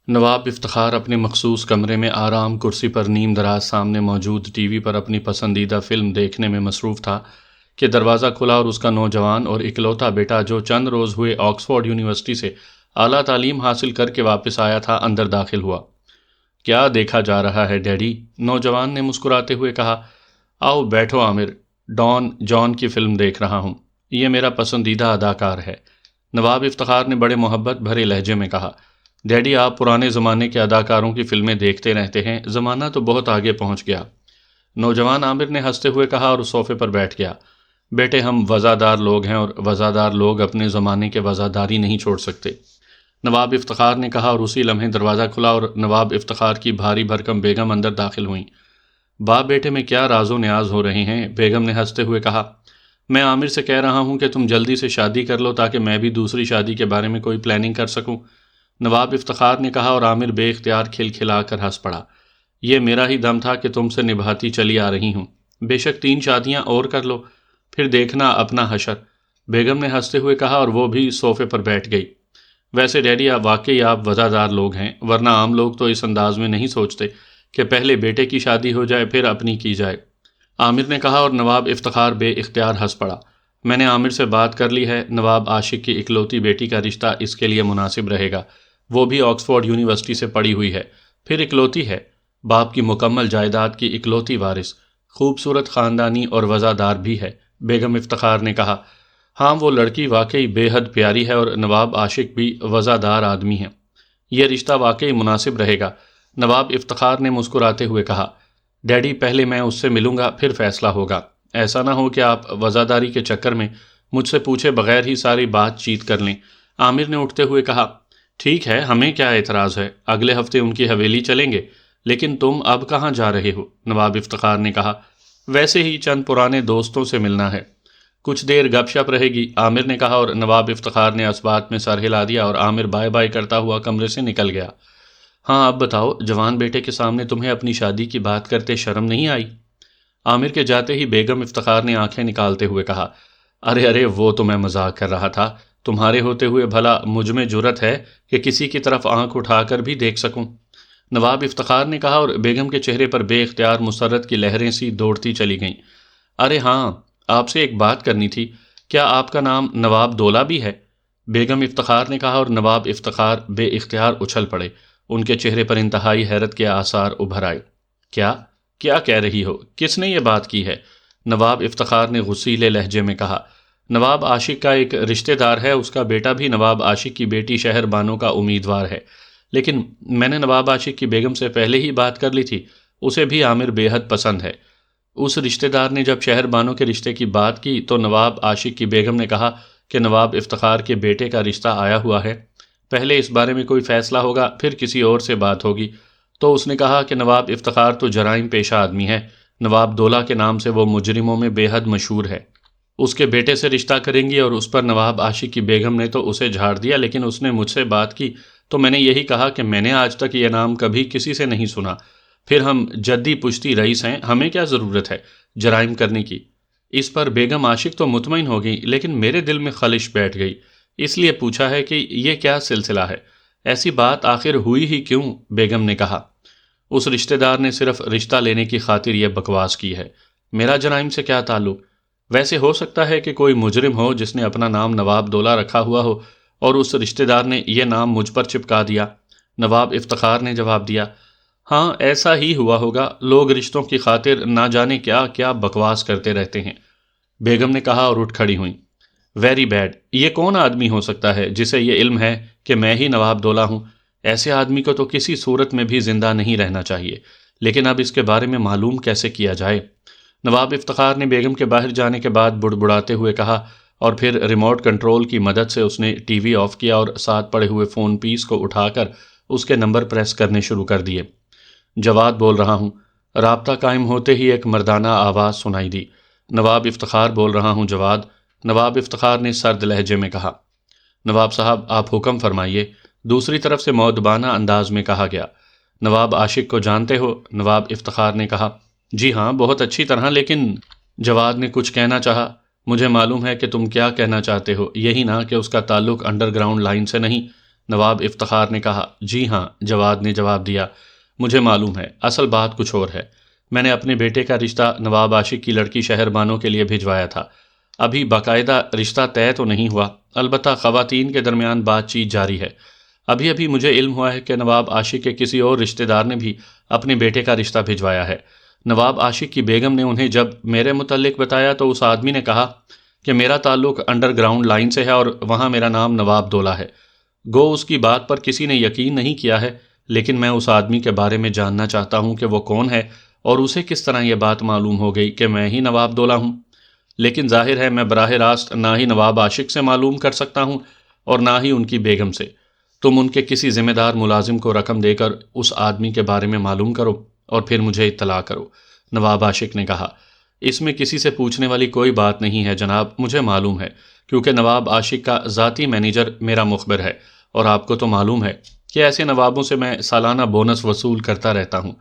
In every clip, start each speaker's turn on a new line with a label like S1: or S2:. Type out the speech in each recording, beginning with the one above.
S1: نواب افتخار اپنے مخصوص کمرے میں آرام کرسی پر نیم دراز سامنے موجود ٹی وی پر اپنی پسندیدہ فلم دیکھنے میں مصروف تھا کہ دروازہ کھلا اور اس کا نوجوان اور اکلوتا بیٹا جو چند روز ہوئے آکسفورڈ یونیورسٹی سے اعلیٰ تعلیم حاصل کر کے واپس آیا تھا اندر داخل ہوا۔ کیا دیکھا جا رہا ہے ڈیڈی؟ نوجوان نے مسکراتے ہوئے کہا۔ آؤ بیٹھو عامر، ڈان جان کی فلم دیکھ رہا ہوں، یہ میرا پسندیدہ اداکار ہے، نواب افتخار نے بڑے محبت بھرے لہجے میں کہا۔ ڈیڈی آپ پرانے زمانے کے اداکاروں کی فلمیں دیکھتے رہتے ہیں، زمانہ تو بہت آگے پہنچ گیا، نوجوان عامر نے ہنستے ہوئے کہا اور صوفے پر بیٹھ گیا۔ بیٹے ہم وزادار لوگ ہیں اور وزادار لوگ اپنے زمانے کے وزاداری نہیں چھوڑ سکتے، نواب افتخار نے کہا اور اسی لمحے دروازہ کھلا اور نواب افتخار کی بھاری بھرکم بیگم اندر داخل ہوئیں۔ باپ بیٹے میں کیا راز و نیاز ہو رہے ہیں؟ بیگم نے ہنستے ہوئے کہا۔ میں عامر سے کہہ رہا ہوں کہ تم جلدی سے شادی کر لو تاکہ میں بھی دوسری شادی کے بارے میں کوئی پلاننگ کر سکوں، نواب افتخار نے کہا اور عامر بے اختیار کھلکھلا کر ہنس پڑا۔ یہ میرا ہی دم تھا کہ تم سے نبھاتی چلی آ رہی ہوں، بے شک 3 شادیاں اور کر لو، پھر دیکھنا اپنا حشر، بیگم نے ہنستے ہوئے کہا اور وہ بھی صوفے پر بیٹھ گئی۔ ویسے ڈیڈی واقعی آپ وزادار لوگ ہیں، ورنہ عام لوگ تو اس انداز میں نہیں سوچتے کہ پہلے بیٹے کی شادی ہو جائے پھر اپنی کی جائے، عامر نے کہا اور نواب افتخار بے اختیار ہنس پڑا۔ میں نے عامر سے بات کر لی ہے، نواب عاشق کی اکلوتی بیٹی کا رشتہ اس کے لیے مناسب رہے گا، وہ بھی آکسفورڈ یونیورسٹی سے پڑھی ہوئی ہے، پھر اکلوتی ہے، باپ کی مکمل جائیداد کی اکلوتی وارث، خوبصورت خاندانی اور وزادار بھی ہے، بیگم افتخار نے کہا۔ ہاں وہ لڑکی واقعی بے حد پیاری ہے اور نواب عاشق بھی وزادار آدمی ہیں، یہ رشتہ واقعی مناسب رہے گا، نواب افتخار نے مسکراتے ہوئے کہا۔ ڈیڈی پہلے میں اس سے ملوں گا پھر فیصلہ ہوگا، ایسا نہ ہو کہ آپ وزاداری کے چکر میں مجھ سے پوچھے بغیر ہی ساری بات چیت کر لیں، عامر نے اٹھتے ہوئے کہا۔ ٹھیک ہے، ہمیں کیا اعتراض ہے، اگلے ہفتے ان کی حویلی چلیں گے، لیکن تم اب کہاں جا رہے ہو؟ نواب افتخار نے کہا۔ ویسے ہی چند پرانے دوستوں سے ملنا ہے، کچھ دیر گپ شپ رہے گی، عامر نے کہا اور نواب افتخار نے اس بات میں سر ہلا دیا اور عامر بائے بائے کرتا ہوا کمرے سے نکل گیا۔ ہاں اب بتاؤ، جوان بیٹے کے سامنے تمہیں اپنی شادی کی بات کرتے شرم نہیں آئی؟ عامر کے جاتے ہی بیگم افتخار نے آنکھیں نکالتے ہوئے کہا۔ ارے وہ تو میں مذاق کر رہا تھا، تمہارے ہوتے ہوئے بھلا مجھ میں جرت ہے کہ کسی کی طرف آنکھ اٹھا کر بھی دیکھ سکوں، نواب افتخار نے کہا اور بیگم کے چہرے پر بے اختیار مسرت کی لہریں سی دوڑتی چلی گئیں۔ ارے ہاں، آپ سے ایک بات کرنی تھی، کیا آپ کا نام نواب دولہ بھی ہے؟ بیگم افتخار نے کہا اور نواب افتخار بے اختیار اچھل پڑے، ان کے چہرے پر انتہائی حیرت کے آثار ابھر آئے۔ کیا کہہ رہی ہو؟ کس نے یہ بات کی ہے؟ نواب افتخار نے غصیلے لہجے میں کہا۔ نواب عاشق کا ایک رشتہ دار ہے، اس کا بیٹا بھی نواب عاشق کی بیٹی شہر بانو کا امیدوار ہے، لیکن میں نے نواب عاشق کی بیگم سے پہلے ہی بات کر لی تھی، اسے بھی عامر بے حد پسند ہے۔ اس رشتہ دار نے جب شہر بانو کے رشتے کی بات کی تو نواب عاشق کی بیگم نے کہا کہ نواب افتخار کے بیٹے کا رشتہ آیا ہوا ہے، پہلے اس بارے میں کوئی فیصلہ ہوگا پھر کسی اور سے بات ہوگی، تو اس نے کہا کہ نواب افتخار تو جرائم پیشہ آدمی ہے، نواب دولہ کے نام سے وہ مجرموں میں بے حد مشہور ہے، اس کے بیٹے سے رشتہ کریں گی اور اس پر نواب عاشق کی بیگم نے تو اسے جھاڑ دیا، لیکن اس نے مجھ سے بات کی تو میں نے یہی کہا کہ میں نے آج تک یہ نام کبھی کسی سے نہیں سنا، پھر ہم جدی پشتی رئیس ہیں، ہمیں کیا ضرورت ہے جرائم کرنے کی۔ اس پر بیگم عاشق تو مطمئن ہو گئی، لیکن میرے دل میں خلش بیٹھ گئی، اس لیے پوچھا ہے کہ یہ کیا سلسلہ ہے، ایسی بات آخر ہوئی ہی کیوں؟ بیگم نے کہا۔ اس رشتہ دار نے صرف رشتہ لینے کی خاطر یہ بکواس کی ہے، میرا جرائم سے کیا تعلق؟ ویسے ہو سکتا ہے کہ کوئی مجرم ہو جس نے اپنا نام نواب دولہ رکھا ہوا ہو اور اس رشتہ دار نے یہ نام مجھ پر چپکا دیا، نواب افتخار نے جواب دیا۔ ہاں ایسا ہی ہوا ہوگا، لوگ رشتوں کی خاطر نہ جانے کیا کیا بکواس کرتے رہتے ہیں، بیگم نے کہا اور اٹھ کھڑی ہوئیں۔ ویری بیڈ، یہ کون آدمی ہو سکتا ہے جسے یہ علم ہے کہ میں ہی نواب دولہ ہوں؟ ایسے آدمی کو تو کسی صورت میں بھی زندہ نہیں رہنا چاہیے، لیکن اب اس کے بارے میں معلوم کیسے کیا جائے؟ نواب افتخار نے بیگم کے باہر جانے کے بعد بڑبڑاتے ہوئے کہا اور پھر ریموٹ کنٹرول کی مدد سے اس نے ٹی وی آف کیا اور ساتھ پڑے ہوئے فون پیس کو اٹھا کر اس کے نمبر پریس کرنے شروع کر دیے۔ جواد بول رہا ہوں، رابطہ قائم ہوتے ہی ایک مردانہ آواز سنائی دی۔ نواب افتخار بول رہا ہوں جواد، نواب افتخار نے سرد لہجے میں کہا۔ نواب صاحب آپ حکم فرمائیے، دوسری طرف سے مؤدبانہ انداز میں کہا گیا۔ نواب عاشق کو جانتے ہو؟ نواب افتخار نے کہا۔ جی ہاں بہت اچھی طرح، لیکن جواد نے کچھ کہنا چاہا۔ مجھے معلوم ہے کہ تم کیا کہنا چاہتے ہو، یہی نہ کہ اس کا تعلق انڈر گراؤنڈ لائن سے نہیں، نواب افتخار نے کہا۔ جی ہاں، جواد نے جواب دیا، مجھے معلوم ہے، اصل بات کچھ اور ہے۔ میں نے اپنے بیٹے کا رشتہ نواب عاشق کی لڑکی شہر بانو کے لیے بھجوایا تھا۔ ابھی باقاعدہ رشتہ طے تو نہیں ہوا، البتہ خواتین کے درمیان بات چیت جاری ہے۔ ابھی مجھے علم ہوا ہے کہ نواب عاشق کے کسی اور رشتہ دار نے بھی اپنے بیٹے کا رشتہ بھجوایا ہے۔ نواب عاشق کی بیگم نے انہیں جب میرے متعلق بتایا تو اس آدمی نے کہا کہ میرا تعلق انڈر گراؤنڈ لائن سے ہے اور وہاں میرا نام نواب دولا ہے۔ گو اس کی بات پر کسی نے یقین نہیں کیا ہے، لیکن میں اس آدمی کے بارے میں جاننا چاہتا ہوں کہ وہ کون ہے اور اسے کس طرح یہ بات معلوم ہو گئی کہ میں ہی نواب دولا ہوں۔ لیکن ظاہر ہے میں براہ راست نہ ہی نواب عاشق سے معلوم کر سکتا ہوں اور نہ ہی ان کی بیگم سے۔ تم ان کے کسی ذمہ دار ملازم کو رقم دے کر اس آدمی کے بارے میں معلوم کرو اور پھر مجھے اطلاع کرو، نواب عاشق نے کہا۔ اس میں کسی سے پوچھنے والی کوئی بات نہیں ہے جناب، مجھے معلوم ہے، کیونکہ نواب عاشق کا ذاتی مینیجر میرا مخبر ہے، اور آپ کو تو معلوم ہے کہ ایسے نوابوں سے میں سالانہ بونس وصول کرتا رہتا ہوں،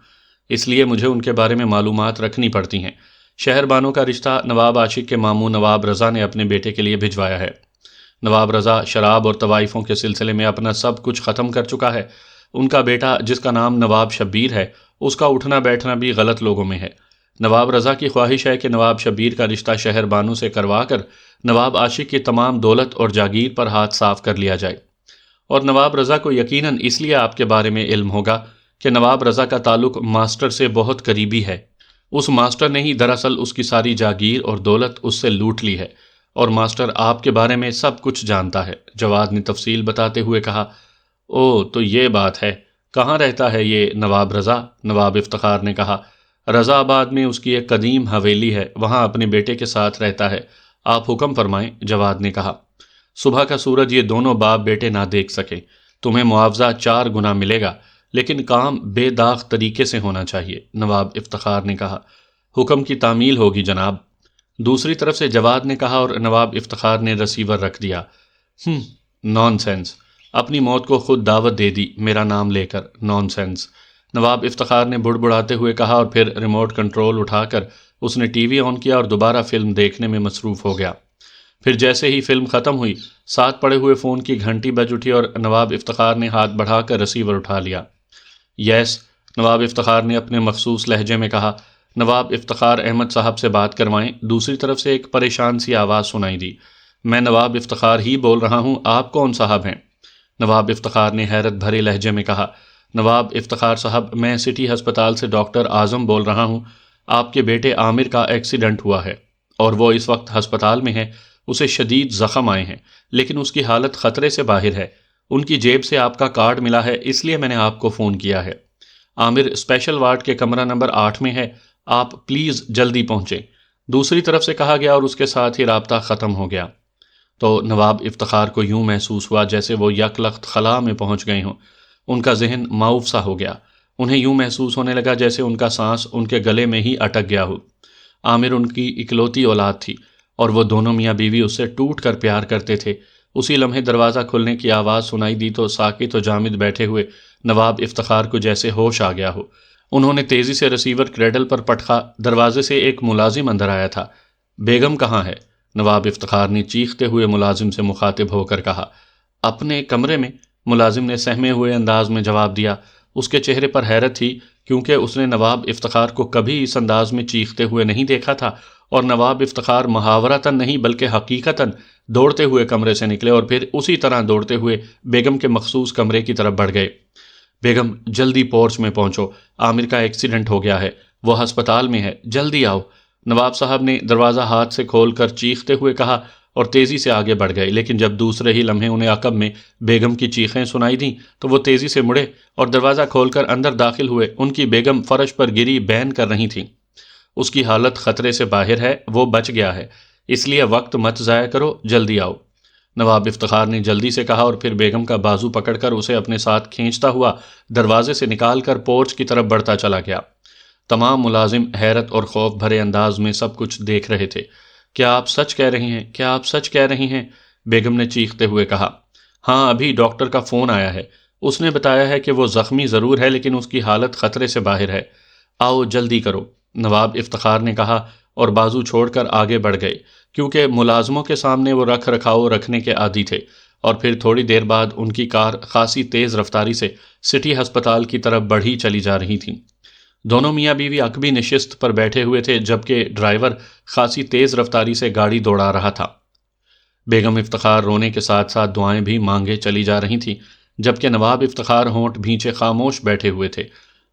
S1: اس لیے مجھے ان کے بارے میں معلومات رکھنی پڑتی ہیں۔ شہر بانو کا رشتہ نواب عاشق کے ماموں نواب رضا نے اپنے بیٹے کے لیے بھجوایا ہے۔ نواب رضا شراب اور طوائفوں کے سلسلے میں اپنا سب کچھ ختم کر چکا ہے۔ ان کا بیٹا جس کا نام نواب شبیر ہے، اس کا اٹھنا بیٹھنا بھی غلط لوگوں میں ہے۔ نواب رضا کی خواہش ہے کہ نواب شبیر کا رشتہ شہر بانو سے کروا کر نواب عاشق کی تمام دولت اور جاگیر پر ہاتھ صاف کر لیا جائے، اور نواب رضا کو یقیناً اس لیے آپ کے بارے میں علم ہوگا کہ نواب رضا کا تعلق ماسٹر سے بہت قریبی ہے۔ اس ماسٹر نے ہی دراصل اس کی ساری جاگیر اور دولت اس سے لوٹ لی ہے، اور ماسٹر آپ کے بارے میں سب کچھ جانتا ہے، جواد نے تفصیل بتاتے ہوئے کہا۔ او تو یہ بات ہے، کہاں رہتا ہے یہ نواب رضا؟ نواب افتخار نے کہا۔ رضا آباد میں اس کی ایک قدیم حویلی ہے، وہاں اپنے بیٹے کے ساتھ رہتا ہے۔ آپ حکم فرمائیں، جواد نے کہا۔ صبح کا سورج یہ دونوں باپ بیٹے نہ دیکھ سکے، تمہیں معاوضہ 4 گنا ملے گا، لیکن کام بے داغ طریقے سے ہونا چاہیے، نواب افتخار نے کہا۔ حکم کی تعمیل ہوگی جناب، دوسری طرف سے جواد نے کہا، اور نواب افتخار نے رسیور رکھ دیا۔ نان سینس، اپنی موت کو خود دعوت دے دی میرا نام لے کر، نان سینس، نواب افتخار نے بڑبڑاتے ہوئے کہا، اور پھر ریموٹ کنٹرول اٹھا کر اس نے ٹی وی آن کیا اور دوبارہ فلم دیکھنے میں مصروف ہو گیا۔ پھر جیسے ہی فلم ختم ہوئی، ساتھ پڑے ہوئے فون کی گھنٹی بج اٹھی اور نواب افتخار نے ہاتھ بڑھا کر رسیور اٹھا لیا۔ یس، نواب افتخار نے اپنے مخصوص لہجے میں کہا۔ نواب افتخار احمد صاحب سے بات کروائیں، دوسری طرف سے ایک پریشان سی آواز سنائی دی۔ میں نواب افتخار ہی بول رہا ہوں، آپ کون صاحب ہیں؟ نواب افتخار نے حیرت بھرے لہجے میں کہا۔ نواب افتخار صاحب، میں سٹی ہسپتال سے ڈاکٹر اعظم بول رہا ہوں، آپ کے بیٹے عامر کا ایکسیڈنٹ ہوا ہے اور وہ اس وقت ہسپتال میں ہے، اسے شدید زخم آئے ہیں، لیکن اس کی حالت خطرے سے باہر ہے۔ ان کی جیب سے آپ کا کارڈ ملا ہے، اس لیے میں نے آپ کو فون کیا ہے۔ عامر اسپیشل وارڈ کے کمرہ نمبر 8 میں ہے، آپ پلیز جلدی پہنچیں، دوسری طرف سے کہا گیا، اور اس کے ساتھ ہی رابطہ ختم ہو گیا۔ تو نواب افتخار کو یوں محسوس ہوا جیسے وہ یک لخت خلا میں پہنچ گئے ہوں۔ ان کا ذہن معاف سا ہو گیا، انہیں یوں محسوس ہونے لگا جیسے ان کا سانس ان کے گلے میں ہی اٹک گیا ہو۔ عامر ان کی اکلوتی اولاد تھی، اور وہ دونوں میاں بیوی اس سے ٹوٹ کر پیار کرتے تھے۔ اسی لمحے دروازہ کھلنے کی آواز سنائی دی تو ساکت و جامد بیٹھے ہوئے نواب افتخار کو جیسے ہوش آ گیا ہو۔ انہوں نے تیزی سے رسیور کریڈل پر پٹخا، دروازے سے ایک ملازم اندر آیا تھا۔ بیگم کہاں ہے؟ نواب افتخار نے چیختے ہوئے ملازم سے مخاطب ہو کر کہا۔ اپنے کمرے میں، ملازم نے سہمے ہوئے انداز میں جواب دیا۔ اس کے چہرے پر حیرت تھی، کیونکہ اس نے نواب افتخار کو کبھی اس انداز میں چیختے ہوئے نہیں دیکھا تھا، اور نواب افتخار محاورتاً نہیں بلکہ حقیقتاً دوڑتے ہوئے کمرے سے نکلے اور پھر اسی طرح دوڑتے ہوئے بیگم کے مخصوص کمرے کی طرف بڑھ گئے۔ بیگم جلدی پورچ میں پہنچو، عامر کا ایکسیڈنٹ ہو گیا ہے، وہ ہسپتال میں ہے، جلدی آؤ، نواب صاحب نے دروازہ ہاتھ سے کھول کر چیختے ہوئے کہا، اور تیزی سے آگے بڑھ گئے۔ لیکن جب دوسرے ہی لمحے انہیں عقب میں بیگم کی چیخیں سنائی دیں تو وہ تیزی سے مڑے اور دروازہ کھول کر اندر داخل ہوئے۔ ان کی بیگم فرش پر گری بین کر رہی تھیں۔ اس کی حالت خطرے سے باہر ہے، وہ بچ گیا ہے، اس لیے وقت مت ضائع کرو، جلدی آؤ، نواب افتخار نے جلدی سے کہا، اور پھر بیگم کا بازو پکڑ کر اسے اپنے ساتھ کھینچتا ہوا دروازے سے نکال کر پورچ کی طرف بڑھتا چلا گیا۔ تمام ملازم حیرت اور خوف بھرے انداز میں سب کچھ دیکھ رہے تھے۔ کیا آپ سچ کہہ رہی ہیں؟ کیا آپ سچ کہہ رہی ہیں؟ بیگم نے چیختے ہوئے کہا۔ ہاں، ابھی ڈاکٹر کا فون آیا ہے، اس نے بتایا ہے کہ وہ زخمی ضرور ہے لیکن اس کی حالت خطرے سے باہر ہے، آؤ جلدی کرو، نواب افتخار نے کہا، اور بازو چھوڑ کر آگے بڑھ گئے، کیونکہ ملازموں کے سامنے وہ رکھ رکھاؤ رکھنے کے عادی تھے اور پھر تھوڑی دیر بعد ان کی کار خاصی تیز رفتاری سے سٹی ہسپتال کی طرف بڑھی چلی جا رہی تھی۔ دونوں میاں بیوی عقبی نشست پر بیٹھے ہوئے تھے جبکہ ڈرائیور خاصی تیز رفتاری سے گاڑی دوڑا رہا تھا۔ بیگم افتخار رونے کے ساتھ ساتھ دعائیں بھی مانگے چلی جا رہی تھیں جبکہ نواب افتخار ہونٹ بھینچے خاموش بیٹھے ہوئے تھے۔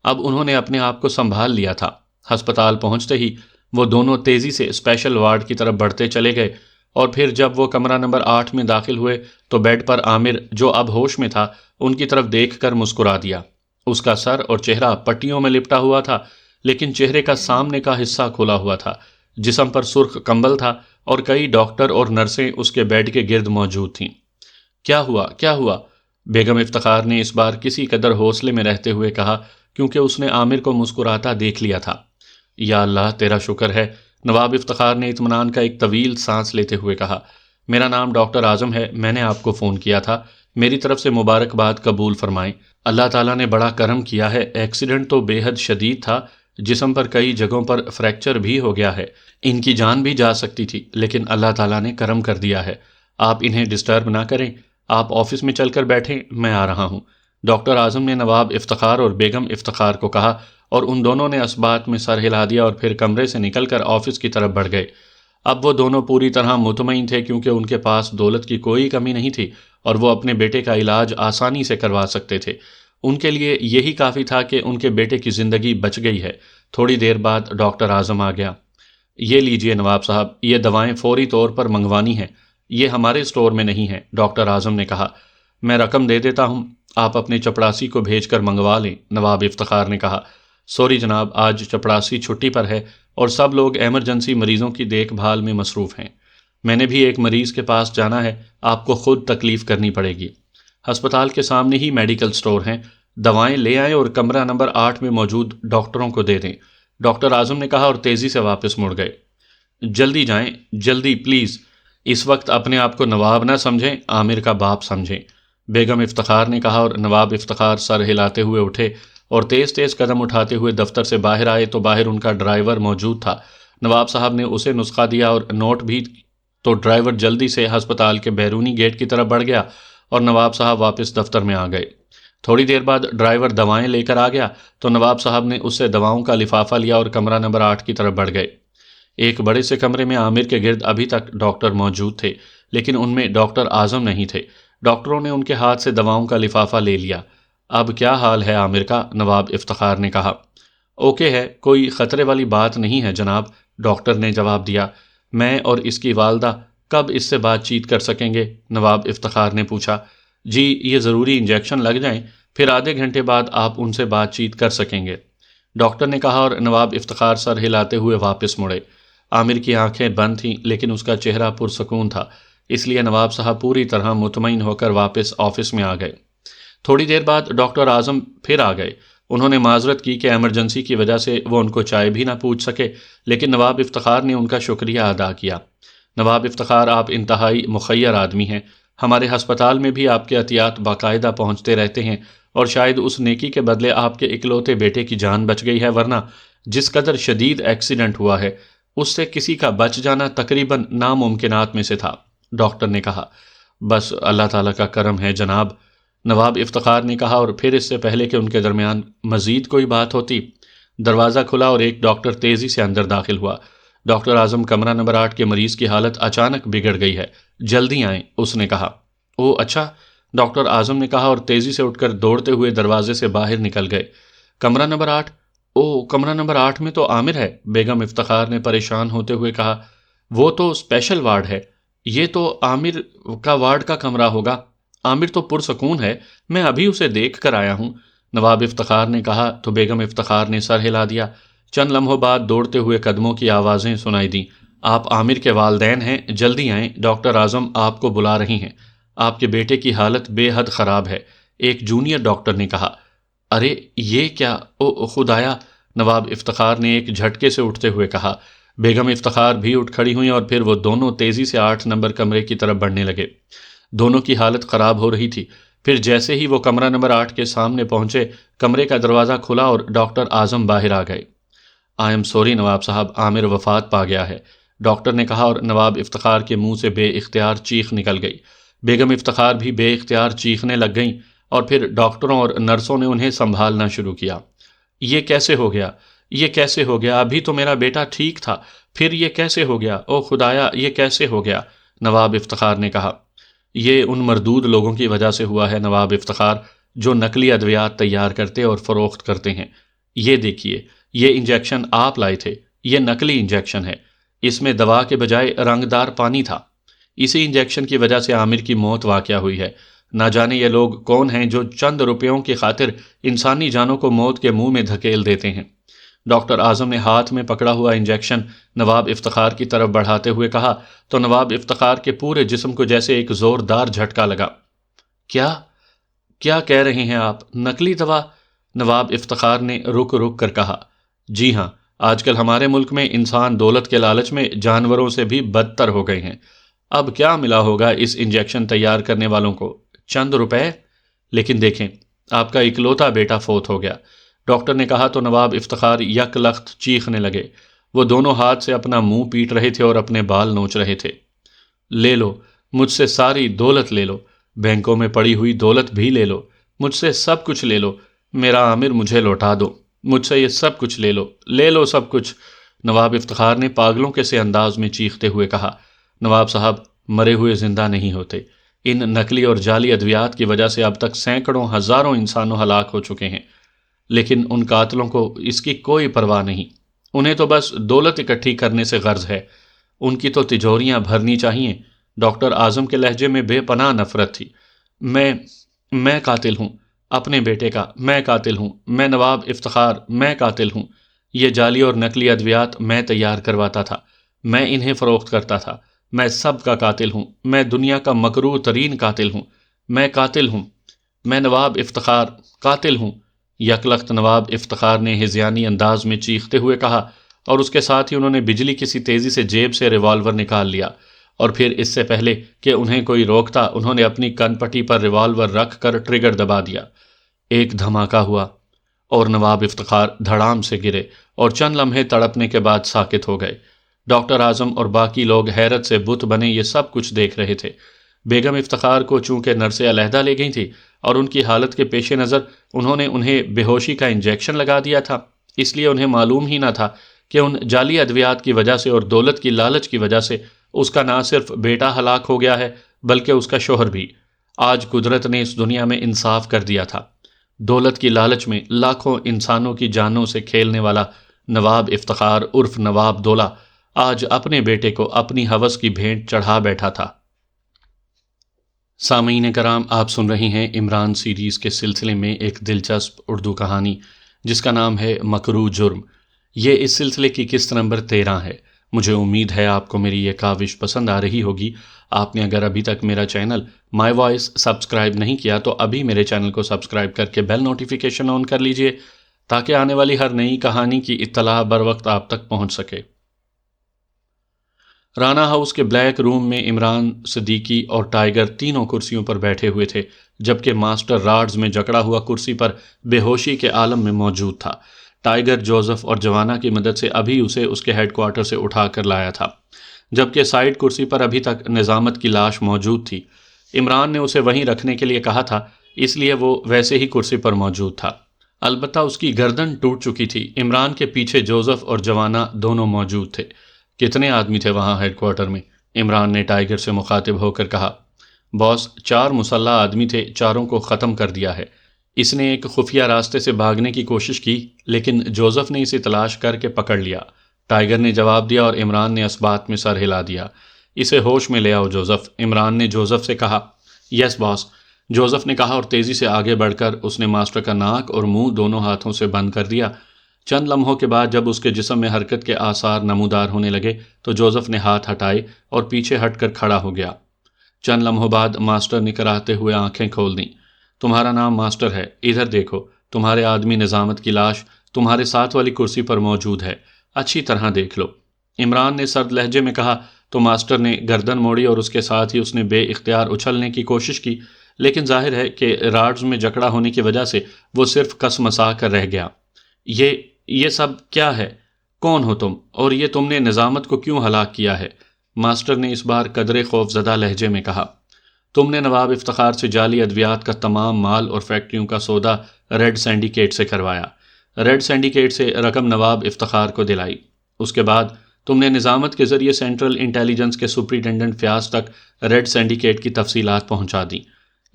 S1: اب انہوں نے اپنے آپ کو سنبھال لیا تھا۔ ہسپتال پہنچتے ہی وہ دونوں تیزی سے اسپیشل وارڈ کی طرف بڑھتے چلے گئے اور پھر جب وہ کمرہ نمبر 8 میں داخل ہوئے تو بیڈ پر عامر جو اب ہوش میں تھا ان کی طرف دیکھ کر مسکرا دیا۔ اس کا سر اور چہرہ پٹیوں میں لپٹا ہوا تھا لیکن چہرے کا سامنے کا حصہ کھلا ہوا تھا۔ جسم پر سرخ کمبل تھا اور کئی ڈاکٹر اور نرسیں اس کے بیڈ کے گرد موجود تھیں۔ کیا ہوا کیا ہوا؟ بیگم افتخار نے اس بار کسی قدر حوصلے میں رہتے ہوئے کہا کیونکہ اس نے عامر کو مسکراتا دیکھ لیا تھا۔ یا اللہ تیرا شکر ہے، نواب افتخار نے اطمینان کا ایک طویل سانس لیتے ہوئے کہا۔ میرا نام ڈاکٹر اعظم ہے، میں نے آپ کو فون کیا تھا، میری طرف سے مبارکباد قبول فرمائیں۔ اللہ تعالیٰ نے بڑا کرم کیا ہے، ایکسیڈنٹ تو بے حد شدید تھا، جسم پر کئی جگہوں پر فریکچر بھی ہو گیا ہے، ان کی جان بھی جا سکتی تھی لیکن اللہ تعالیٰ نے کرم کر دیا ہے۔ آپ انہیں ڈسٹرب نہ کریں، آپ آفس میں چل کر بیٹھیں، میں آ رہا ہوں۔ ڈاکٹر اعظم نے نواب افتخار اور بیگم افتخار کو کہا اور ان دونوں نے اس بات میں سر ہلا دیا اور پھر کمرے سے نکل کر آفس کی طرف بڑھ گئے۔ اب وہ دونوں پوری طرح مطمئن تھے کیونکہ ان کے پاس دولت کی کوئی کمی نہیں تھی اور وہ اپنے بیٹے کا علاج آسانی سے کروا سکتے تھے۔ ان کے لیے یہی کافی تھا کہ ان کے بیٹے کی زندگی بچ گئی ہے۔ تھوڑی دیر بعد ڈاکٹر اعظم آ گیا۔ یہ لیجئے نواب صاحب، یہ دوائیں فوری طور پر منگوانی ہیں، یہ ہمارے اسٹور میں نہیں ہیں، ڈاکٹر اعظم نے کہا۔ میں رقم دے دیتا ہوں، آپ اپنے چپڑاسی کو بھیج کر منگوا لیں، نواب افتخار نے کہا۔ سوری جناب، آج چپڑاسی چھٹی پر ہے اور سب لوگ ایمرجنسی مریضوں کی دیکھ بھال میں مصروف ہیں۔ میں نے بھی ایک مریض کے پاس جانا ہے، آپ کو خود تکلیف کرنی پڑے گی۔ ہسپتال کے سامنے ہی میڈیکل سٹور ہیں، دوائیں لے آئیں اور کمرہ نمبر 8 میں موجود ڈاکٹروں کو دے دیں، ڈاکٹر اعظم نے کہا اور تیزی سے واپس مڑ گئے۔ جلدی جائیں، جلدی پلیز، اس وقت اپنے آپ کو نواب نہ سمجھیں، عامر کا باپ سمجھیں، بیگم افتخار نے کہا اور نواب افتخار سر ہلاتے ہوئے اٹھے اور تیز تیز قدم اٹھاتے ہوئے دفتر سے باہر آئے تو باہر ان کا ڈرائیور موجود تھا۔ نواب صاحب نے اسے نسخہ دیا اور نوٹ بھی تو ڈرائیور جلدی سے ہسپتال کے بیرونی گیٹ کی طرف بڑھ گیا اور نواب صاحب واپس دفتر میں آ گئے۔ تھوڑی دیر بعد ڈرائیور دوائیں لے کر آ گیا تو نواب صاحب نے اس سے دواؤں کا لفافہ لیا اور کمرہ نمبر 8 کی طرف بڑھ گئے۔ ایک بڑے سے کمرے میں عامر کے گرد ابھی تک ڈاکٹر موجود تھے لیکن ان میں ڈاکٹر اعظم نہیں تھے۔ ڈاکٹروں نے ان کے ہاتھ سے دواؤں کا لفافہ لے لیا۔ اب کیا حال ہے عامر کا؟ نواب افتخار نے کہا۔ اوکے ہے، کوئی خطرے والی بات نہیں ہے جناب، ڈاکٹر نے جواب دیا۔ میں اور اس کی والدہ کب اس سے بات چیت کر سکیں گے؟ نواب افتخار نے پوچھا۔ جی یہ ضروری انجیکشن لگ جائیں، پھر آدھے گھنٹے بعد آپ ان سے بات چیت کر سکیں گے، ڈاکٹر نے کہا اور نواب افتخار سر ہلاتے ہوئے واپس مڑے۔ عامر کی آنکھیں بند تھیں لیکن اس کا چہرہ پرسکون تھا، اس لیے نواب صاحب پوری طرح مطمئن ہو کر واپس آفس میں آ گئے۔ تھوڑی دیر بعد ڈاکٹر اعظم پھر آ گئے۔ انہوں نے معذرت کی کہ ایمرجنسی کی وجہ سے وہ ان کو چائے بھی نہ پوچھ سکے لیکن نواب افتخار نے ان کا شکریہ ادا کیا۔ نواب افتخار، آپ انتہائی مخیر آدمی ہیں، ہمارے ہسپتال میں بھی آپ کے عطیات باقاعدہ پہنچتے رہتے ہیں اور شاید اس نیکی کے بدلے آپ کے اکلوتے بیٹے کی جان بچ گئی ہے، ورنہ جس قدر شدید ایکسیڈنٹ ہوا ہے اس سے کسی کا بچ جانا تقریباً ناممکنات میں سے تھا، ڈاکٹر نے کہا۔ بس اللہ تعالیٰ کا کرم ہے جناب، نواب افتخار نے کہا اور پھر اس سے پہلے کہ ان کے درمیان مزید کوئی بات ہوتی دروازہ کھلا اور ایک ڈاکٹر تیزی سے اندر داخل ہوا۔ ڈاکٹر اعظم، کمرہ نمبر 8 کے مریض کی حالت اچانک بگڑ گئی ہے، جلدی آئیں، اس نے کہا۔ او اچھا، ڈاکٹر اعظم نے کہا اور تیزی سے اٹھ کر دوڑتے ہوئے دروازے سے باہر نکل گئے۔ کمرہ نمبر 8؟ او کمرہ نمبر 8 میں تو عامر ہے، بیگم افتخار نے پریشان ہوتے ہوئے کہا۔ وہ تو اسپیشل وارڈ ہے، یہ تو عامر کا وارڈ کا کمرہ ہوگا، عامر تو پرسکون ہے، میں ابھی اسے دیکھ کر آیا ہوں، نواب افتخار نے کہا تو بیگم افتخار نے سر ہلا دیا۔ چند لمحوں بعد دوڑتے ہوئے قدموں کی آوازیں سنائی دیں۔ آپ عامر کے والدین ہیں، جلدی آئیں، ڈاکٹر اعظم آپ کو بلا رہی ہیں، آپ کے بیٹے کی حالت بے حد خراب ہے، ایک جونیئر ڈاکٹر نے کہا۔ ارے یہ کیا؟ او خدایا، نواب افتخار نے ایک جھٹکے سے اٹھتے ہوئے کہا۔ بیگم افتخار بھی اٹھ کھڑی ہوئیں اور پھر وہ دونوں تیزی سے 8 نمبر کمرے کی طرف بڑھنے لگے۔ دونوں کی حالت خراب ہو رہی تھی۔ پھر جیسے ہی وہ کمرہ نمبر 8 کے سامنے پہنچے، کمرے کا دروازہ کھلا اور ڈاکٹر اعظم باہر آ گئے۔ آئی ایم سوری نواب صاحب، عامر وفات پا گیا ہے، ڈاکٹر نے کہا اور نواب افتخار کے منہ سے بے اختیار چیخ نکل گئی۔ بیگم افتخار بھی بے اختیار چیخنے لگ گئیں اور پھر ڈاکٹروں اور نرسوں نے انہیں سنبھالنا شروع کیا۔ یہ کیسے ہو گیا؟ یہ کیسے ہو گیا؟ ابھی تو میرا بیٹا ٹھیک تھا، پھر یہ کیسے ہو گیا؟ او خدایا، یہ کیسے ہو گیا؟ نواب افتخار نے کہا۔ یہ ان مردود لوگوں کی وجہ سے ہوا ہے نواب افتخار، جو نقلی ادویات تیار کرتے اور فروخت کرتے ہیں۔ یہ دیکھیے، یہ انجیکشن آپ لائے تھے، یہ نقلی انجیکشن ہے، اس میں دوا کے بجائے رنگدار پانی تھا۔ اسی انجیکشن کی وجہ سے عامر کی موت واقع ہوئی ہے۔ نہ جانے یہ لوگ کون ہیں جو چند روپیوں کی خاطر انسانی جانوں کو موت کے منہ میں دھکیل دیتے ہیں۔ ڈاکٹر اعظم نے ہاتھ میں پکڑا ہوا انجیکشن نواب افتخار کی طرف بڑھاتے ہوئے کہا تو نواب افتخار کے پورے جسم کو جیسے ایک زوردار جھٹکا لگا۔ کیا کہہ رہے ہیں آپ؟ نقلی دوا؟ نواب افتخار نے رک کر کہا۔ جی ہاں، آج کل ہمارے ملک میں انسان دولت کے لالچ میں جانوروں سے بھی بدتر ہو گئے ہیں۔ اب کیا ملا ہوگا اس انجیکشن تیار کرنے والوں کو؟ چند روپے؟ لیکن دیکھیں، آپ کا اکلوتا بیٹا فوت ہو گیا، ڈاکٹر نے کہا تو نواب افتخار یک لخت چیخنے لگے۔ وہ دونوں ہاتھ سے اپنا منہ پیٹ رہے تھے اور اپنے بال نوچ رہے تھے۔ لے لو، مجھ سے ساری دولت لے لو، بینکوں میں پڑی ہوئی دولت بھی لے لو، مجھ سے سب کچھ لے لو، میرا عامر مجھے لوٹا دو، مجھ سے یہ سب کچھ لے لو سب کچھ، نواب افتخار نے پاگلوں کے سے انداز میں چیختے ہوئے کہا۔ نواب صاحب، مرے ہوئے زندہ نہیں ہوتے۔ ان نقلی اور جعلی ادویات کی وجہ سے اب تک سینکڑوں ہزاروں انسانوں ہلاک ہو چکے ہیں، لیکن ان قاتلوں کو اس کی کوئی پرواہ نہیں۔ انہیں تو بس دولت اکٹھی کرنے سے غرض ہے، ان کی تو تجوریاں بھرنی چاہیے۔ ڈاکٹر اعظم کے لہجے میں بے پناہ نفرت تھی۔ میں قاتل ہوں، اپنے بیٹے کا، میں قاتل ہوں، میں نواب افتخار، میں قاتل ہوں۔ یہ جعلی اور نقلی ادویات میں تیار کرواتا تھا، میں انہیں فروخت کرتا تھا، میں سب کا قاتل ہوں، میں دنیا کا مکروہ ترین قاتل ہوں، میں قاتل ہوں، میں نواب افتخار قاتل ہوں۔ یکلخت نواب افتخار نے ہذیانی انداز میں چیختے ہوئے کہا، اور اس کے ساتھ ہی انہوں نے بجلی کی سی تیزی سے جیب سے ریوالور نکال لیا، اور پھر اس سے پہلے کہ انہیں کوئی روکتا انہوں نے اپنی کن پٹی پر ریوالور رکھ کر ٹریگر دبا دیا۔ ایک دھماکہ ہوا اور نواب افتخار دھڑام سے گرے اور چند لمحے تڑپنے کے بعد ساکت ہو گئے۔ ڈاکٹر اعظم اور باقی لوگ حیرت سے بت بنے یہ سب کچھ دیکھ رہے تھے۔ بیگم افتخار کو چونکہ نرسیں علیحدہ لے گئی تھیں اور ان کی حالت کے پیش نظر انہوں نے انہیں بے ہوشی کا انجیکشن لگا دیا تھا، اس لیے انہیں معلوم ہی نہ تھا کہ ان جعلی ادویات کی وجہ سے اور دولت کی لالچ کی وجہ سے اس کا نہ صرف بیٹا ہلاک ہو گیا ہے بلکہ اس کا شوہر بھی۔ آج قدرت نے اس دنیا میں انصاف کر دیا تھا۔ دولت کی لالچ میں لاکھوں انسانوں کی جانوں سے کھیلنے والا نواب افتخار عرف نواب دولہ آج اپنے بیٹے کو اپنی ہوس کی بھینٹ چڑھا بیٹھا تھا۔ سامعین کرام، آپ سن رہے ہیں عمران سیریز کے سلسلے میں ایک دلچسپ اردو کہانی جس کا نام ہے مکروہ جرم۔ یہ اس سلسلے کی قسط نمبر 13 ہے۔ مجھے امید ہے آپ کو میری یہ کاوش پسند آ رہی ہوگی۔ آپ نے اگر ابھی تک میرا چینل مائی وائس سبسکرائب نہیں کیا تو ابھی میرے چینل کو سبسکرائب کر کے بیل نوٹیفیکیشن آن کر لیجئے تاکہ آنے والی ہر نئی کہانی کی اطلاع بر وقت آپ تک پہنچ سکے۔ رانا ہاؤس کے بلیک روم میں عمران، صدیقی اور ٹائیگر تینوں کرسیوں پر بیٹھے ہوئے تھے، جبکہ ماسٹر راڈز میں جکڑا ہوا کرسی پر بے ہوشی کے عالم میں موجود تھا۔ ٹائیگر جوزف اور جوانا کی مدد سے ابھی اسے اس کے ہیڈ کوارٹر سے اٹھا کر لایا تھا، جبکہ سائیڈ کرسی پر ابھی تک نظامت کی لاش موجود تھی۔ عمران نے اسے وہیں رکھنے کے لیے کہا تھا، اس لیے وہ ویسے ہی کرسی پر موجود تھا، البتہ اس کی گردن ٹوٹ چکی تھی۔ عمران کے پیچھے جوزف اور جوانا دونوں موجود تھے۔ کتنے آدمی تھے وہاں ہیڈ کوارٹر میں؟ عمران نے ٹائیگر سے مخاطب ہو کر کہا۔ باس، 4 مسلح آدمی تھے، چاروں کو ختم کر دیا ہے۔ اس نے ایک خفیہ راستے سے بھاگنے کی کوشش کی لیکن جوزف نے اسے تلاش کر کے پکڑ لیا، ٹائیگر نے جواب دیا، اور عمران نے اس بات میں سر ہلا دیا۔ اسے ہوش میں لے آؤ جوزف، عمران نے جوزف سے کہا۔ یس باس، جوزف نے کہا، اور تیزی سے آگے بڑھ کر اس نے ماسٹر کا ناک اور منہ دونوں ہاتھوں سے بند کر دیا۔ چند لمحوں کے بعد جب اس کے جسم میں حرکت کے آثار نمودار ہونے لگے تو جوزف نے ہاتھ ہٹائے اور پیچھے ہٹ کر کھڑا ہو گیا۔ چند لمحوں بعد ماسٹر نے کراہتے ہوئے آنکھیں کھول دیں۔ تمہارا نام ماسٹر ہے، ادھر دیکھو، تمہارے آدمی نظامت کی لاش تمہارے ساتھ والی کرسی پر موجود ہے، اچھی طرح دیکھ لو، عمران نے سرد لہجے میں کہا تو ماسٹر نے گردن موڑی اور اس کے ساتھ ہی اس نے بے اختیار اچھلنے کی کوشش کی، لیکن ظاہر ہے کہ راڈز میں جکڑا ہونے کی وجہ سے وہ صرف کسمسا کر رہ گیا۔ یہ سب کیا ہے؟ کون ہو تم؟ اور یہ تم نے نظامت کو کیوں ہلاک کیا ہے؟ ماسٹر نے اس بار قدرے خوف زدہ لہجے میں کہا۔ تم نے نواب افتخار سے جعلی ادویات کا تمام مال اور فیکٹریوں کا سودا ریڈ سینڈیکیٹ سے کروایا۔ ریڈ سینڈیکیٹ سے رقم نواب افتخار کو دلائی۔ اس کے بعد تم نے نظامت کے ذریعے سینٹرل انٹیلیجنس کے سپرنٹینڈنٹ فیاض تک ریڈ سینڈیکیٹ کی تفصیلات پہنچا دیں۔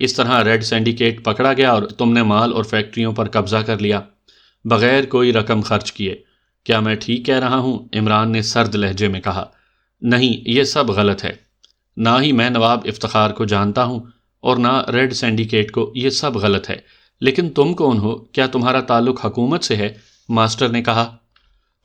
S1: اس طرح ریڈ سینڈیکیٹ پکڑا گیا اور تم نے مال اور فیکٹریوں پر قبضہ کر لیا بغیر کوئی رقم خرچ کیے۔ کیا میں ٹھیک کہہ رہا ہوں؟ عمران نے سرد لہجے میں کہا۔ نہیں، یہ سب غلط ہے۔ نہ ہی میں نواب افتخار کو جانتا ہوں اور نہ ریڈ سینڈیکیٹ کو، یہ سب غلط ہے۔ لیکن تم کون ہو؟ کیا تمہارا تعلق حکومت سے ہے؟ ماسٹر نے کہا۔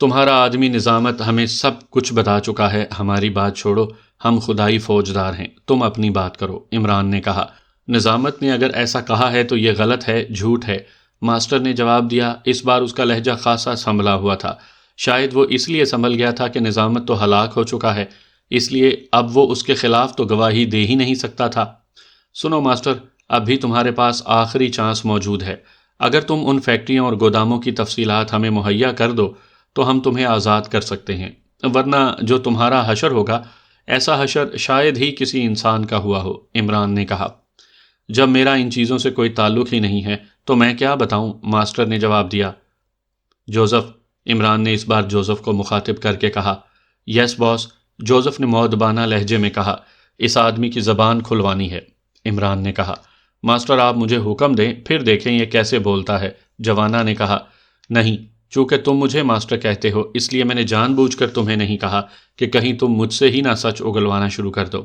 S1: تمہارا آدمی نظامت ہمیں سب کچھ بتا چکا ہے، ہماری بات چھوڑو، ہم خدائی فوجدار ہیں، تم اپنی بات کرو، عمران نے کہا۔ نظامت نے اگر ایسا کہا ہے تو یہ غلط ہے، جھوٹ ہے، ماسٹر نے جواب دیا۔ اس بار اس کا لہجہ خاصا سنبھلا ہوا تھا۔ شاید وہ اس لیے سنبھل گیا تھا کہ نظامت تو ہلاک ہو چکا ہے، اس لیے اب وہ اس کے خلاف تو گواہی دے ہی نہیں سکتا تھا۔ سنو ماسٹر، اب بھی تمہارے پاس آخری چانس موجود ہے۔ اگر تم ان فیکٹریوں اور گوداموں کی تفصیلات ہمیں مہیا کر دو تو ہم تمہیں آزاد کر سکتے ہیں، ورنہ جو تمہارا حشر ہوگا ایسا حشر شاید ہی کسی انسان کا ہوا ہو، عمران نے کہا۔ جب میرا ان چیزوں سے کوئی تعلق ہی نہیں ہے تو میں کیا بتاؤں، ماسٹر نے جواب دیا۔ جوزف، عمران نے اس بار جوزف کو مخاطب کر کے کہا۔ یس باس، جوزف نے مؤدبانہ لہجے میں کہا۔ اس آدمی کی زبان کھلوانی ہے، عمران نے کہا۔ ماسٹر آپ مجھے حکم دیں، پھر دیکھیں یہ کیسے بولتا ہے، جوانا نے کہا۔ نہیں، چونکہ تم مجھے ماسٹر کہتے ہو اس لیے میں نے جان بوجھ کر تمہیں نہیں کہا کہ کہیں تم مجھ سے ہی نہ سچ اگلوانا شروع کر دو،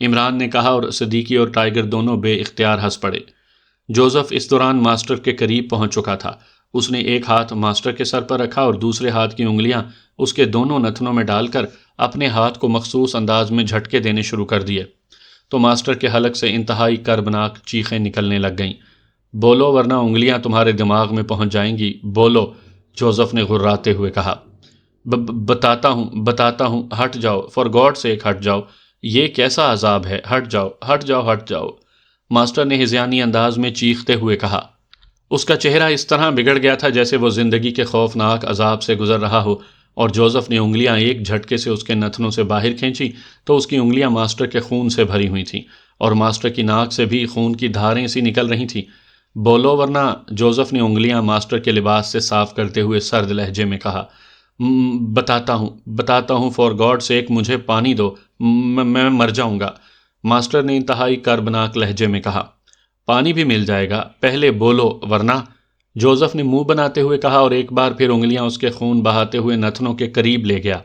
S1: عمران نے کہا، اور صدیقی اور ٹائیگر دونوں بے اختیار ہنس پڑے۔ جوزف اس دوران ماسٹر کے قریب پہنچ چکا تھا۔ اس نے ایک ہاتھ ماسٹر کے سر پر رکھا اور دوسرے ہاتھ کی انگلیاں اس کے دونوں نتنوں میں ڈال کر اپنے ہاتھ کو مخصوص انداز میں جھٹکے دینے شروع کر دیے تو ماسٹر کے حلق سے انتہائی کربناک چیخیں نکلنے لگ گئیں۔ بولو ورنہ انگلیاں تمہارے دماغ میں پہنچ جائیں گی، بولو، جوزف نے غراتے ہوئے کہا۔ بتاتا ہوں، ہٹ جاؤ، فار گاڈ سیک ہٹ جاؤ، یہ کیسا عذاب ہے، ہٹ جاؤ، ہٹ جاؤ، ہٹ جاؤ، ماسٹر نے ہذیانی انداز میں چیختے ہوئے کہا۔ اس کا چہرہ اس طرح بگڑ گیا تھا جیسے وہ زندگی کے خوفناک عذاب سے گزر رہا ہو، اور جوزف نے انگلیاں ایک جھٹکے سے اس کے نتنوں سے باہر کھینچی تو اس کی انگلیاں ماسٹر کے خون سے بھری ہوئی تھیں اور ماسٹر کی ناک سے بھی خون کی دھاریں سی نکل رہی تھیں۔ بولو ورنہ، جوزف نے انگلیاں ماسٹر کے لباس سے صاف کرتے ہوئے سرد لہجے میں کہا۔ بتاتا ہوں، فار گاڈ سیک مجھے پانی دو، میں مر جاؤں گا، ماسٹر نے انتہائی کربناک لہجے میں کہا۔ پانی بھی مل جائے گا، پہلے بولو ورنہ، جوزف نے منہ بناتے ہوئے کہا اور ایک بار پھر انگلیاں اس کے خون بہاتے ہوئے نتنوں کے قریب لے گیا۔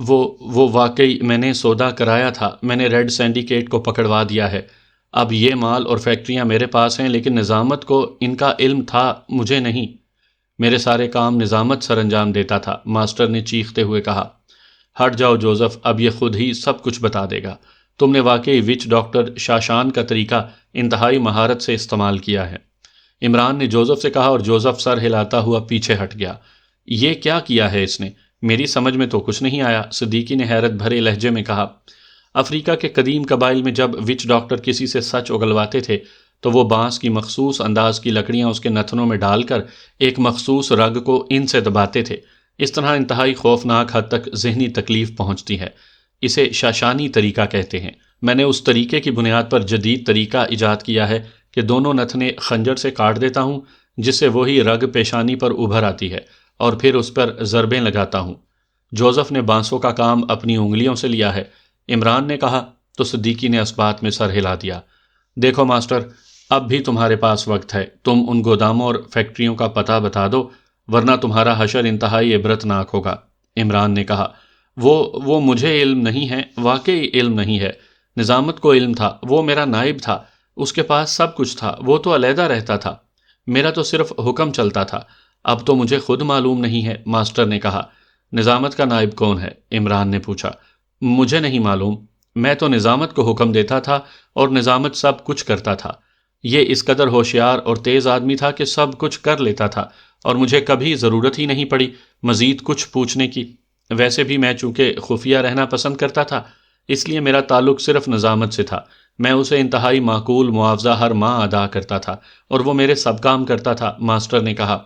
S1: وہ واقعی میں نے سودا کرایا تھا، میں نے ریڈ سینڈیکیٹ کو پکڑوا دیا ہے، اب یہ مال اور فیکٹریاں میرے پاس ہیں، لیکن نظامت کو ان کا علم تھا، مجھے نہیں، میرے سارے کام نظامت سر انجام دیتا تھا، ماسٹر نے چیختے ہوئے کہا۔ ہٹ جاؤ جوزف، اب یہ خود ہی سب کچھ بتا دے گا، تم نے واقعی وچ ڈاکٹر شاشان کا طریقہ انتہائی مہارت سے استعمال کیا ہے، عمران نے جوزف سے کہا، اور جوزف سر ہلاتا ہوا پیچھے ہٹ گیا۔ یہ کیا کیا ہے اس نے؟ میری سمجھ میں تو کچھ نہیں آیا، صدیقی نے حیرت بھرے لہجے میں کہا۔ افریقہ کے قدیم قبائل میں جب وچ ڈاکٹر کسی سے سچ اگلواتے تھے تو وہ بانس کی مخصوص انداز کی لکڑیاں اس کے نتنوں میں ڈال کر ایک مخصوص رگ کو ان سے دباتے تھے، اس طرح انتہائی خوفناک حد تک ذہنی تکلیف پہنچتی ہے، اسے شاشانی طریقہ کہتے ہیں۔ میں نے اس طریقے کی بنیاد پر جدید طریقہ ایجاد کیا ہے کہ دونوں نتنے خنجر سے کاٹ دیتا ہوں، جس سے وہی رگ پیشانی پر ابھر آتی ہے، اور پھر اس پر ضربیں لگاتا ہوں۔ جوزف نے بانسوں کا کام اپنی انگلیوں سے لیا ہے، عمران نے کہا، تو صدیقی نے اس بات میں سر ہلا دیا۔ دیکھو ماسٹر، اب بھی تمہارے پاس وقت ہے، تم ان گوداموں اور فیکٹریوں کا پتہ بتا دو، ورنہ تمہارا حشر انتہائی عبرتناک ہوگا، عمران نے کہا۔ وہ مجھے علم نہیں ہے، واقعی علم نہیں ہے، نظامت کو علم تھا، وہ میرا نائب تھا، اس کے پاس سب کچھ تھا، وہ تو علیحدہ رہتا تھا، میرا تو صرف حکم چلتا تھا، اب تو مجھے خود معلوم نہیں ہے، ماسٹر نے کہا۔ نظامت کا نائب کون ہے؟ عمران نے پوچھا۔ مجھے نہیں معلوم، میں تو نظامت کو حکم دیتا تھا اور نظامت سب کچھ کرتا تھا، یہ اس قدر ہوشیار اور تیز آدمی تھا کہ سب کچھ کر لیتا تھا اور مجھے کبھی ضرورت ہی نہیں پڑی مزید کچھ پوچھنے کی۔ ویسے بھی میں چونکہ خفیہ رہنا پسند کرتا تھا اس لیے میرا تعلق صرف نظامت سے تھا، میں اسے انتہائی معقول معاوضہ ہر ماہ ادا کرتا تھا اور وہ میرے سب کام کرتا تھا، ماسٹر نے کہا۔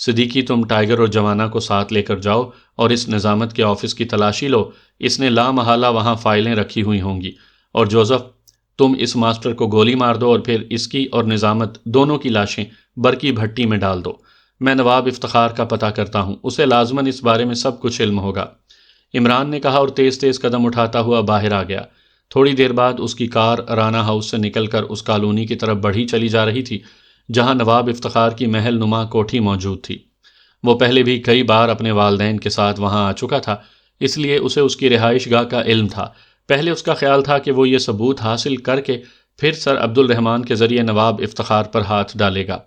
S1: صدیقی، تم ٹائیگر اور جوانا کو ساتھ لے کر جاؤ اور اس نظامت کے آفس کی تلاشی لو، اس نے لا محالہ وہاں فائلیں رکھی ہوئی ہوں گی، اور جوزف تم اس ماسٹر کو گولی مار دو اور پھر اس کی اور نظامت دونوں کی لاشیں برقی بھٹی میں ڈال دو۔ میں نواب افتخار کا پتہ کرتا ہوں، اسے لازماً اس بارے میں سب کچھ علم ہوگا۔ عمران نے کہا اور تیز تیز قدم اٹھاتا ہوا باہر آ گیا۔ تھوڑی دیر بعد اس کی کار رانا ہاؤس سے نکل کر اس کالونی کی طرف بڑھی چلی جا رہی تھی جہاں نواب افتخار کی محل نما کوٹھی موجود تھی۔ وہ پہلے بھی کئی بار اپنے والدین کے ساتھ وہاں آ چکا تھا، اس لیے اسے اس کی رہائش گاہ کا علم تھا۔ پہلے اس کا خیال تھا کہ وہ یہ ثبوت حاصل کر کے پھر سر عبد الرحمن کے ذریعے نواب افتخار پر ہاتھ ڈالے گا،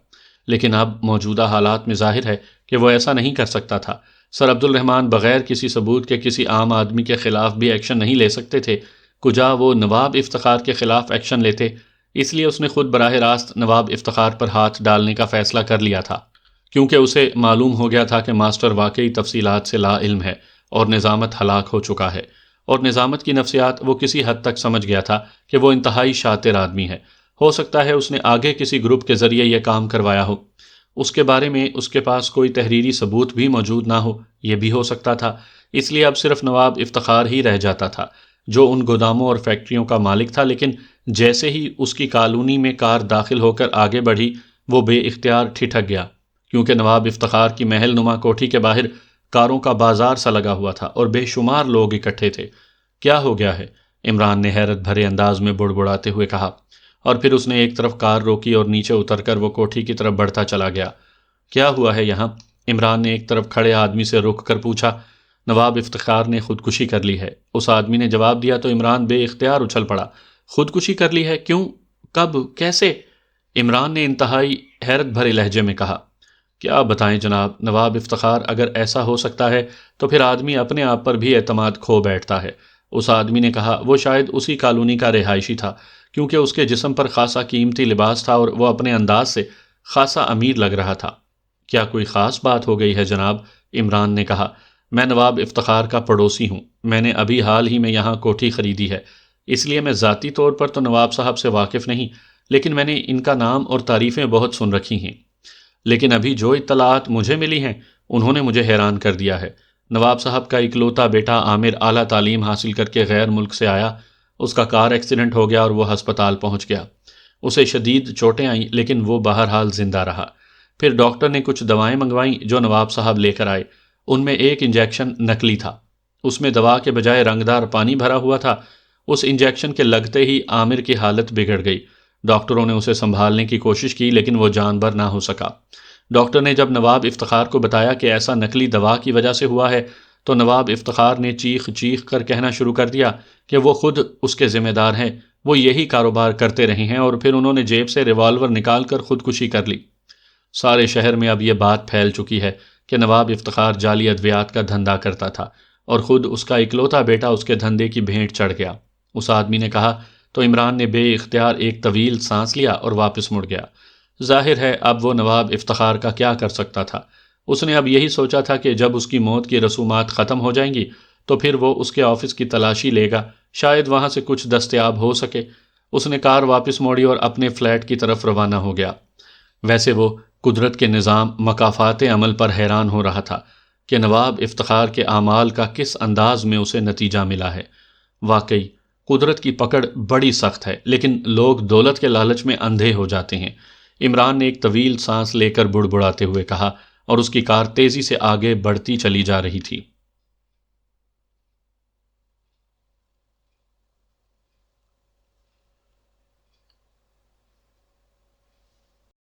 S1: لیکن اب موجودہ حالات میں ظاہر ہے کہ وہ ایسا نہیں کر سکتا تھا۔ سر عبد الرحمن بغیر کسی ثبوت کے کسی عام آدمی کے خلاف بھی ایکشن نہیں لے سکتے تھے، کجا وہ نواب افتخار کے خلاف ایکشن لیتے۔ اس لیے اس نے خود براہ راست نواب افتخار پر ہاتھ ڈالنے کا فیصلہ کر لیا تھا، کیونکہ اسے معلوم ہو گیا تھا کہ ماسٹر واقعی تفصیلات سے لا علم ہے اور نظامت ہلاک ہو چکا ہے، اور نظامت کی نفسیات وہ کسی حد تک سمجھ گیا تھا کہ وہ انتہائی شاطر آدمی ہے۔ ہو سکتا ہے اس نے آگے کسی گروپ کے ذریعے یہ کام کروایا ہو، اس کے بارے میں اس کے پاس کوئی تحریری ثبوت بھی موجود نہ ہو، یہ بھی ہو سکتا تھا۔ اس لیے اب صرف نواب افتخار ہی رہ جاتا تھا جو ان گوداموں اور فیکٹریوں کا مالک تھا، لیکن جیسے ہی اس کی کالونی میں کار داخل ہو کر آگے بڑھی وہ بے اختیار ٹھٹک گیا، کیونکہ نواب افتخار کی محل نما کوٹھی کے باہر کاروں کا بازار سا لگا ہوا تھا اور بے شمار لوگ اکٹھے تھے۔ کیا ہو گیا ہے؟ عمران نے حیرت بھرے انداز میں بڑبڑاتے ہوئے کہا، اور پھر اس نے ایک طرف کار روکی اور نیچے اتر کر وہ کوٹھی کی طرف بڑھتا چلا گیا۔ کیا ہوا ہے یہاں؟ عمران نے ایک طرف کھڑے آدمی سے رک کر پوچھا۔ نواب افتخار نے خودکشی کر لی ہے، اس آدمی نے جواب دیا تو عمران بے اختیار اچھل پڑا۔ خودکشی کر لی ہے؟ کیوں؟ کب؟ کیسے؟ عمران نے انتہائی حیرت بھرے لہجے میں کہا۔ کیا بتائیں جناب نواب افتخار، اگر ایسا ہو سکتا ہے تو پھر آدمی اپنے آپ پر بھی اعتماد کھو بیٹھتا ہے۔ اس آدمی نے کہا، وہ شاید اسی کالونی کا رہائشی تھا، کیونکہ اس کے جسم پر خاصا قیمتی لباس تھا اور وہ اپنے انداز سے خاصا امیر لگ رہا تھا۔ کیا کوئی خاص بات ہو گئی ہے جناب؟ عمران نے کہا، میں نواب افتخار کا پڑوسی ہوں، میں نے ابھی حال ہی میں یہاں کوٹھی خریدی ہے، اس لیے میں ذاتی طور پر تو نواب صاحب سے واقف نہیں، لیکن میں نے ان کا نام اور تعریفیں بہت سن رکھی ہیں۔ لیکن ابھی جو اطلاعات مجھے ملی ہیں انہوں نے مجھے حیران کر دیا ہے۔ نواب صاحب کا اکلوتا بیٹا عامر اعلیٰ تعلیم حاصل کر کے غیر ملک سے آیا، اس کا کار ایکسیڈنٹ ہو گیا اور وہ ہسپتال پہنچ گیا۔ اسے شدید چوٹیں آئیں لیکن وہ بہرحال زندہ رہا۔ پھر ڈاکٹر نے کچھ دوائیں منگوائیں جو نواب صاحب لے کر آئے، ان میں ایک انجیکشن نکلی تھا، اس میں دوا کے بجائے رنگدار پانی بھرا ہوا تھا۔ اس انجیکشن کے لگتے ہی عامر کی حالت بگڑ گئی۔ ڈاکٹروں نے اسے سنبھالنے کی کوشش کی لیکن وہ جان بر نہ ہو سکا۔ ڈاکٹر نے جب نواب افتخار کو بتایا کہ ایسا نکلی دوا کی وجہ سے ہوا ہے تو نواب افتخار نے چیخ چیخ کر کہنا شروع کر دیا کہ وہ خود اس کے ذمہ دار ہیں، وہ یہی کاروبار کرتے رہے ہیں، اور پھر انہوں نے جیب سے ریوالور نکال کر خودکشی کر لی۔ سارے شہر میں اب یہ بات پھیل چکی ہے کہ نواب افتخار جعلی ادویات کا دھندا کرتا تھا اور خود اس کا اکلوتا بیٹا اس کے دھندے کی بھینٹ چڑھ گیا۔ اس آدمی نے کہا تو عمران نے بے اختیار ایک طویل سانس لیا اور واپس مڑ گیا۔ ظاہر ہے اب وہ نواب افتخار کا کیا کر سکتا تھا؟ اس نے اب یہی سوچا تھا کہ جب اس کی موت کی رسومات ختم ہو جائیں گی تو پھر وہ اس کے آفس کی تلاشی لے گا، شاید وہاں سے کچھ دستیاب ہو سکے۔ اس نے کار واپس موڑی اور اپنے فلیٹ کی طرف روانہ ہو گیا۔ ویسے وہ قدرت کے نظام مکافات عمل پر حیران ہو رہا تھا کہ نواب افتخار کے اعمال کا کس انداز میں اسے نتیجہ ملا ہے۔ واقعی قدرت کی پکڑ بڑی سخت ہے، لیکن لوگ دولت کے لالچ میں اندھے ہو جاتے ہیں۔ عمران نے ایک طویل سانس لے کر بڑبڑاتے ہوئے کہا، اور اس کی کار تیزی سے آگے بڑھتی چلی جا رہی تھی۔